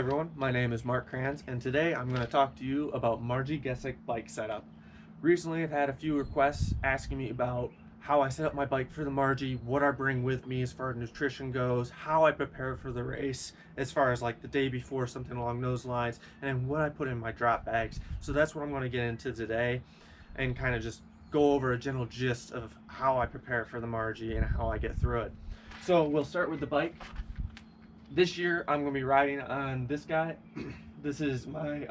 everyone, my name is Mark Kranz, and today I'm going to talk to you about Marji Gesick bike setup. Recently I've had a few requests asking me about how I set up my bike for the Marji, what I bring with me as far as nutrition goes, how I prepare for the race as far as like the day before, something along those lines, and what I put in my drop bags. So that's what I'm going to get into today and kind of just go over a general gist of how I prepare for the Marji and how I get through it. So we'll start with the bike. This year I'm going to be riding on this guy. This is my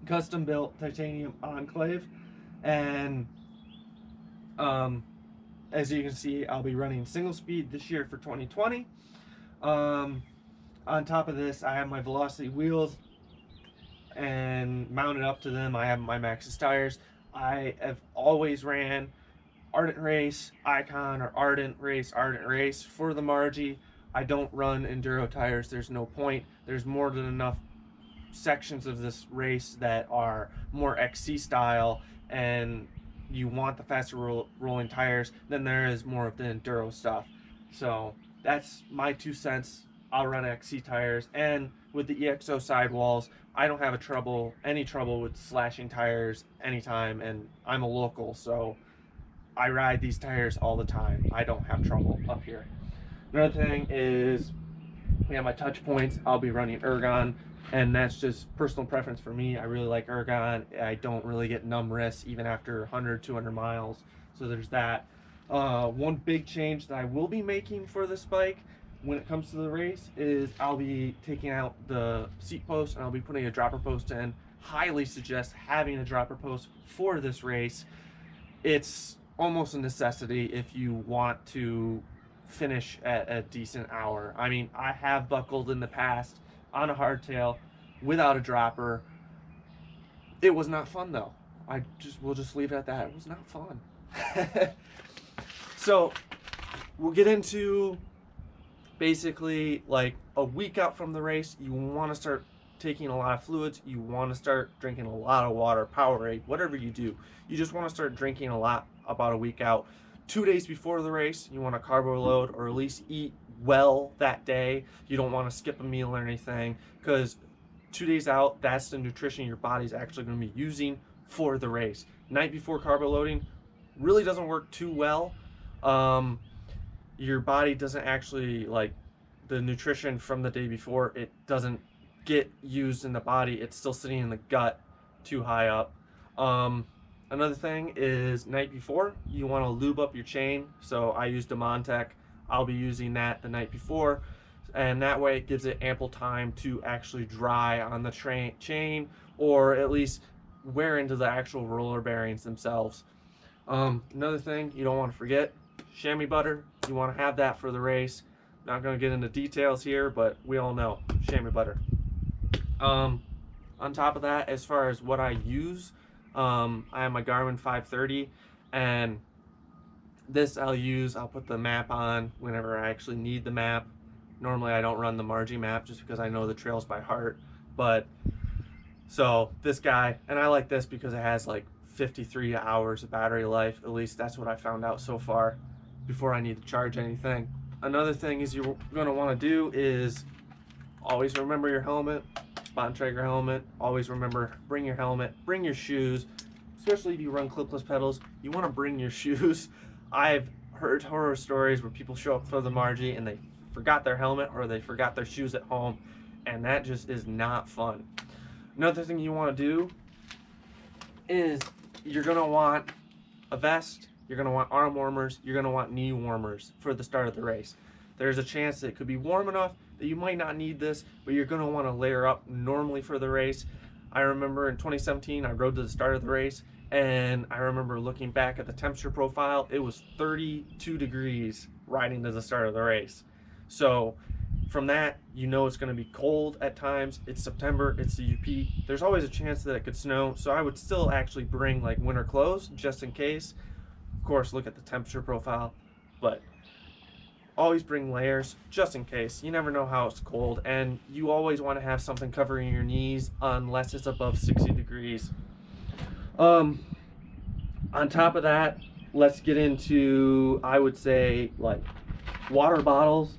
custom built titanium Enclave, and as you can see, I'll be running single speed this year for 2020. On top of this, I have my Velocity wheels, and mounted up to them I have my Maxxis tires. I have always ran Ardent Race, Icon, or Ardent Race for the Marji. I don't run enduro tires. There's no point. There's more than enough sections of this race that are more XC style, and you want the faster rolling tires than there is more of the enduro stuff. So that's my 2 cents. I'll run XC tires, and with the EXO sidewalls, I don't have any trouble with slashing tires anytime, and I'm a local, so I ride these tires all the time. I don't have trouble up here. Another thing is we have my touch points. I'll be running Ergon, and that's just personal preference for me. I really like Ergon. I don't really get numb wrists even after 100, 200 miles. So there's that. One big change that I will be making for this bike when it comes to the race is I'll be taking out the seat post and I'll be putting a dropper post in. Highly suggest having a dropper post for this race. It's almost a necessity if you want to finish at a decent hour. I mean, I have buckled in the past on a hardtail without a dropper. It was not fun though. We'll just leave it at that. It was not fun. So we'll get into basically like a week out from the race. You want to start taking a lot of fluids. You want to start drinking a lot of water, Powerade, whatever you do. You just want to start drinking a lot about a week out. 2 days before the race, you want to carbo load or at least eat well that day. You don't want to skip a meal or anything, because 2 days out, that's the nutrition your body's actually going to be using for the race. Night before carbo loading really doesn't work too well. Your body doesn't actually, like, the nutrition from the day before, it doesn't get used in the body. It's still sitting in the gut too high up. Another thing is night before, you want to lube up your chain. So I used a Montec. I'll be using that the night before, and that way it gives it ample time to actually dry on the chain, or at least wear into the actual roller bearings themselves. Another thing you don't want to forget, chamois butter. You want to have that for the race. Not going to get into details here, but we all know chamois butter. On top of that, as far as what I use, I have my Garmin 530, and this I'll put the map on whenever I actually need the map. Normally I don't run the Marji map just because I know the trails by heart, but so this guy, and I like this because it has like 53 hours of battery life. At least that's what I found out so far before I need to charge anything. Another thing is you're going to want to do is always remember your helmet. Bontrager helmet. Always remember, bring your helmet, bring your shoes, especially if you run clipless pedals. You want to bring your shoes. I've heard horror stories where people show up for the Marji and they forgot their helmet or they forgot their shoes at home, and that just is not fun. Another thing you want to do is you're going to want a vest, you're going to want arm warmers, you're going to want knee warmers for the start of the race. There's a chance that it could be warm enough that you might not need this, but you're going to want to layer up normally for the race. I remember in 2017 I rode to the start of the race, and I remember looking back at the temperature profile. It was 32 degrees riding to the start of the race. So from that, you know it's going to be cold at times. It's September, it's the UP. There's always a chance that it could snow, so I would still actually bring like winter clothes just in case. Of course, look at the temperature profile, but always bring layers just in case. You never know how it's cold, and you always want to have something covering your knees unless it's above 60 degrees. On top of that, let's get into, I would say, like water bottles.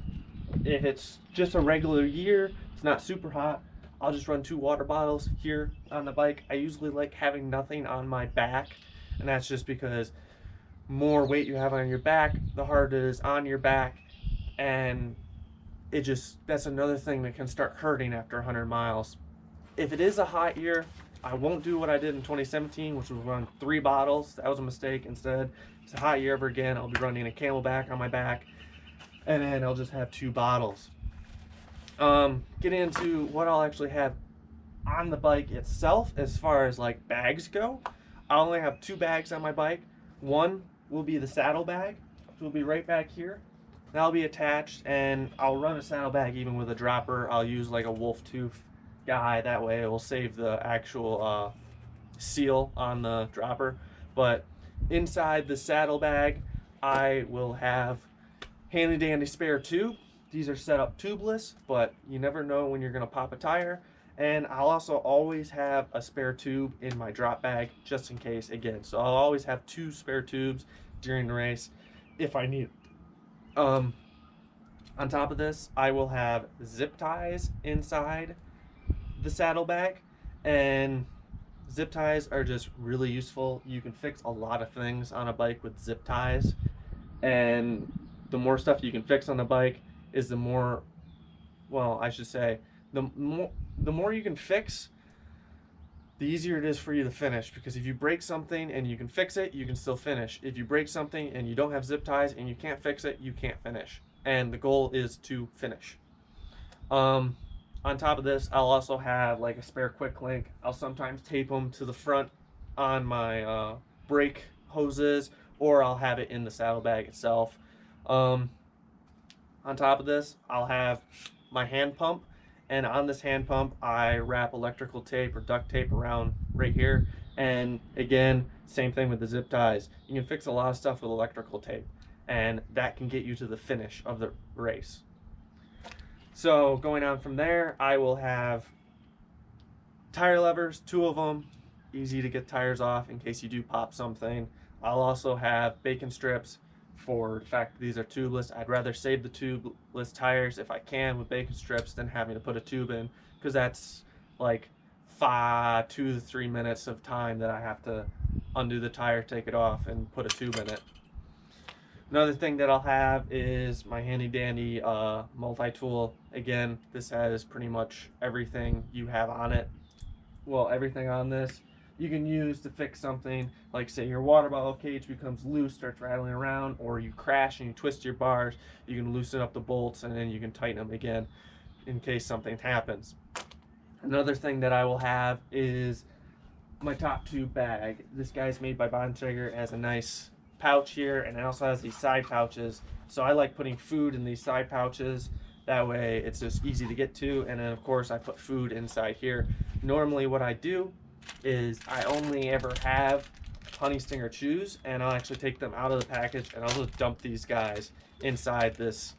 If it's just a regular year, it's not super hot, I'll just run 2 water bottles here on the bike. I usually like having nothing on my back, and that's just because more weight you have on your back, the harder it is on your back, and that's another thing that can start hurting after 100 miles. If it is a hot year, I won't do what I did in 2017, which was run 3 bottles. That was a mistake. Instead, it's a hot year ever again, I'll be running a Camelback on my back, and then I'll just have 2 bottles. Getting into what I'll actually have on the bike itself as far as like bags go. I only have 2 bags on my bike. One will be the saddle bag, which will be right back here. That'll be attached, and I'll run a saddlebag even with a dropper. I'll use like a wolf tooth guy, that way it will save the actual seal on the dropper. But inside the saddlebag, I will have handy dandy spare tube. These are set up tubeless, but you never know when you're gonna pop a tire. And I'll also always have a spare tube in my drop bag just in case again. So I'll always have 2 spare tubes during the race if I need it. On top of this, I will have zip ties inside the saddlebag, and zip ties are just really useful. You can fix a lot of things on a bike with zip ties, and the more stuff you can fix on the bike is the more, well, I should say, the more you can fix, the easier it is for you to finish, because if you break something and you can fix it, you can still finish. If you break something and you don't have zip ties and you can't fix it, you can't finish. And the goal is to finish. On top of this, I'll also have like a spare quick link. I'll sometimes tape them to the front on my brake hoses, or I'll have it in the saddlebag itself. On top of this, I'll have my hand pump. And on this hand pump, I wrap electrical tape or duct tape around right here. And again, same thing with the zip ties. You can fix a lot of stuff with electrical tape, and that can get you to the finish of the race. So going on from there, I will have tire levers, 2 of them, easy to get tires off in case you do pop something. I'll also have bacon strips. For the fact that these are tubeless, I'd rather save the tubeless tires if I can with bacon strips than having to put a tube in, because that's like 2 to 3 minutes of time that I have to undo the tire, take it off, and put a tube in it. Another thing that I'll have is my handy dandy multi-tool. Again, this has pretty much everything you have on it. Well, everything on this you can use to fix something, like say your water bottle cage becomes loose, starts rattling around, or you crash and you twist your bars. You can loosen up the bolts and then you can tighten them again in case something happens. Another thing that I will have is my top tube bag. This guy's made by Bontrager, as a nice pouch here, and it also has these side pouches. So I like putting food in these side pouches. That way it's just easy to get to, and then of course I put food inside here. Normally what I do is I only ever have honey stinger chews, and I'll actually take them out of the package and I'll just dump these guys inside this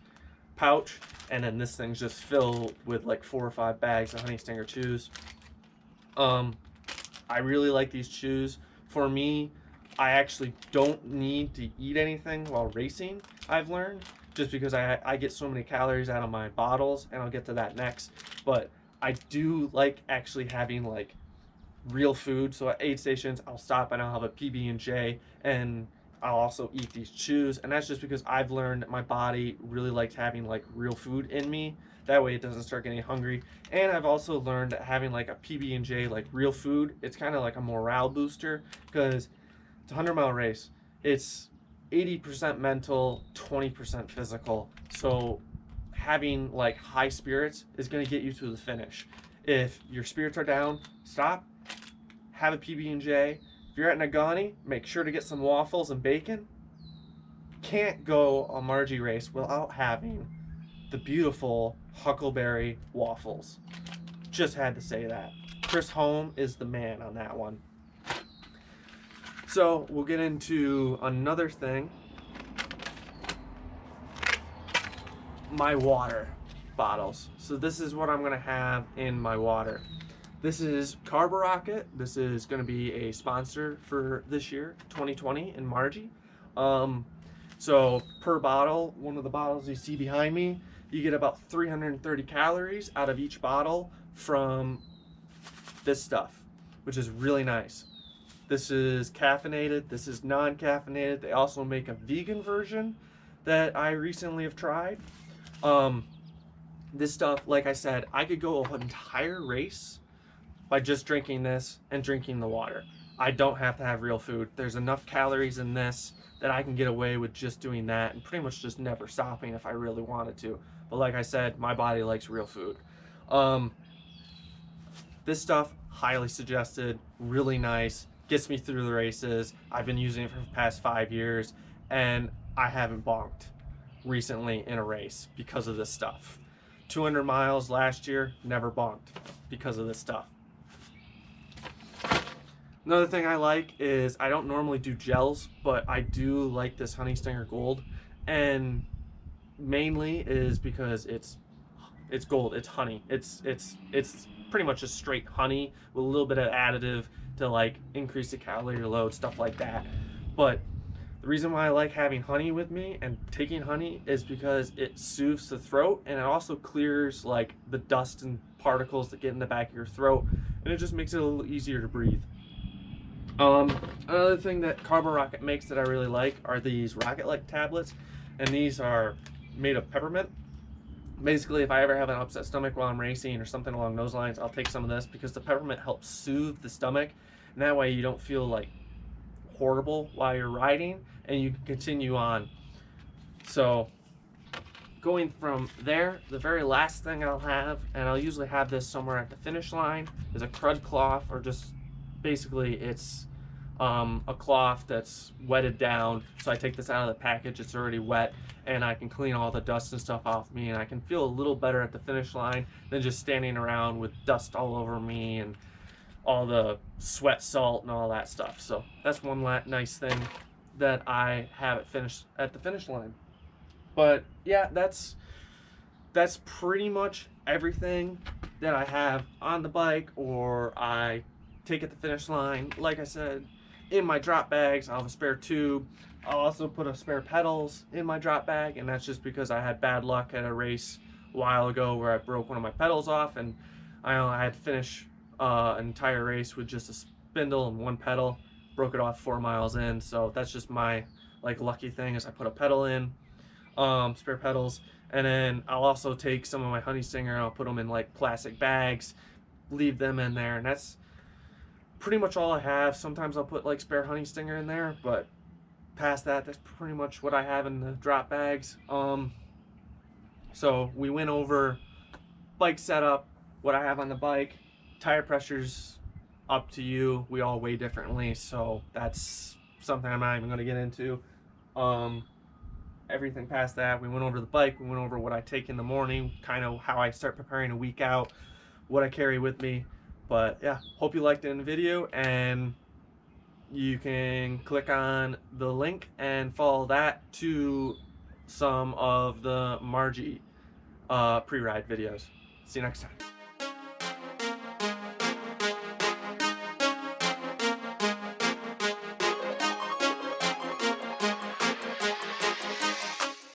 pouch, and then this thing's just filled with like 4 or 5 bags of honey stinger chews. I really like these chews. For me, I actually don't need to eat anything while racing, I've learned, just because I get so many calories out of my bottles, and I'll get to that next. But I do like actually having like real food. So at aid stations, I'll stop and I'll have a PB&J, and I'll also eat these chews. And that's just because I've learned that my body really likes having like real food in me. That way it doesn't start getting hungry. And I've also learned that having like a PB&J, like real food, it's kind of like a morale booster, because it's a 100-mile race. It's 80% mental, 20% physical. So having like high spirits is going to get you to the finish. If your spirits are down, stop, have a PB&J. If you're at Nagani, make sure to get some waffles and bacon. Can't go a Marji race without having the beautiful huckleberry waffles. Just had to say that. Chris Holm is the man on that one. So we'll get into another thing. My water bottles. So this is what I'm gonna have in my water. This is Carb Rocket. This is gonna be a sponsor for this year, 2020, in Marji. So per bottle, one of the bottles you see behind me You get about 330 calories out of each bottle from this stuff, which is really nice. This is caffeinated, this is non-caffeinated. They also make a vegan version that I recently have tried. This stuff, like I said, I could go an entire race by just drinking this and drinking the water. I don't have to have real food. There's enough calories in this that I can get away with just doing that and pretty much just never stopping if I really wanted to. But like I said, my body likes real food. This stuff, highly suggested, really nice, gets me through the races. I've been using it for the past 5 years, and I haven't bonked recently in a race because of this stuff. 200 miles last year, never bonked because of this stuff. Another thing I like is I don't normally do gels, but I do like this Honey Stinger Gold, and mainly is because it's gold, it's honey. It's pretty much just straight honey with a little bit of additive to like increase the calorie load, stuff like that. But the reason why I like having honey with me and taking honey is because it soothes the throat, and it also clears like the dust and particles that get in the back of your throat, and it just makes it a little easier to breathe. Another thing that Carbo Rocket makes that I really like are these Rocket-like tablets, and these are made of peppermint. Basically, if I ever have an upset stomach while I'm racing or something along those lines, I'll take some of this because the peppermint helps soothe the stomach, and that way you don't feel like horrible while you're riding, and you can continue on. So going from there, the very last thing I'll have, and I'll usually have this somewhere at the finish line, is a crud cloth, or just basically it's a cloth that's wetted down. So I take this out of the package, it's already wet, and I can clean all the dust and stuff off me, and I can feel a little better at the finish line than just standing around with dust all over me and all the sweat, salt, and all that stuff. So that's one nice thing that I have at the finish line. But yeah, that's pretty much everything that I have on the bike or I take at the finish line. Like I said, in my drop bags, I'll have a spare tube. I'll also put a spare pedals in my drop bag, and that's just because I had bad luck at a race a while ago where I broke one of my pedals off, and I had to finish an entire race with just a spindle and one pedal. Broke it off 4 miles in, so that's just my like lucky thing is I put a pedal in, spare pedals, and then I'll also take some of my Honey Stinger and I'll put them in like plastic bags, leave them in there, and that's pretty much all I have. Sometimes I'll put like spare Honey Stinger in there, but past that, that's pretty much what I have in the drop bags. So we went over bike setup, what I have on the bike, tire pressures up to you. We all weigh differently, so that's something I'm not even going to get into. Everything past that, we went over the bike, we went over what I take in the morning, kind of how I start preparing a week out, what I carry with me. But yeah, hope you liked it in the video, and you can click on the link and follow that to some of the Marji pre-ride videos. See you next time.